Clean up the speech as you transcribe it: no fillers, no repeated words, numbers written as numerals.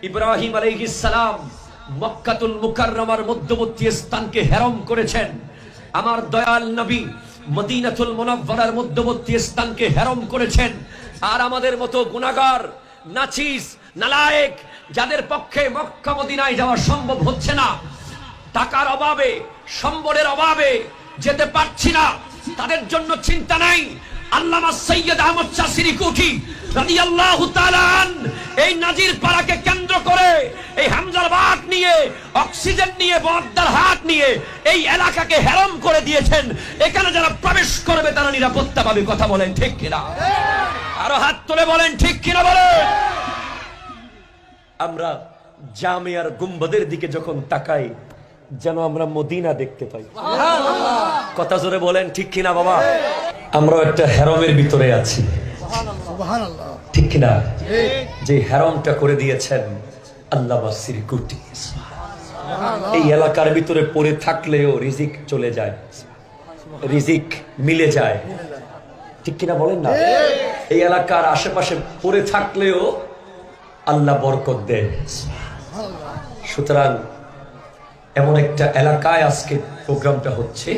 ইব্রাহিম আলাইহিস সালাম মক্কাতুল মুকাররমার মধ্যবর্তী স্থানকে হেরম করেছেন। আমার দয়াল নবী মদিনাতুল মুনাওয়ারার মধ্যবর্তী স্থানকে হেরম করেছেন। আর আমাদের মতো গুনাহগার, নাচিস, নালায়েক যাদের পক্ষে মক্কা মদিনায় যাওয়া সম্ভব হচ্ছে না, টাকার অভাবে, সম্বলের অভাবে যেতে পারছি না, তাদের জন্য চিন্তা নাই। আল্লামা সৈয়দ আহমদ শাসিরি কুঠি রাদিয়াল্লাহু তাআলা এই নাজির পাড়াকে কেন্দ্র করে, এই হামজাবাদ নিয়ে, অক্সিজেন নিয়ে, বদ্দার হাট নিয়ে এই এলাকাকে হেরম করে দিয়েছেন। এখানে যারা প্রবেশ করবে তারা নিরাপত্তা পাবে। কথা বলেন ঠিক কিনা? আরো হাত তুলে বলেন ঠিক কিনা বলেন। আমরা জামিয়ার গুম্বাদের দিকে যখন তাকাই যেন আমরা মদিনা দেখতে পাই। কথা জোরে বলেন ঠিক কিনা বাবা? আমরা একটা হেরমের ভিতরে আছি, ঠিক কিনা? যে হেরমটা করে দিয়েছেন আল্লামা সিরকুটি, এই এলাকার ভিতরে পড়ে থাকলেও রিজিক চলে যায়, রিজিক মিলে যায়, ঠিক কিনা বলেন না? এই এলাকার আশেপাশে পড়ে থাকলেও আল্লাহ বরকত দেন। সুতরাং এমন একটা এলাকায় আজকে প্রোগ্রামটা হচ্ছে।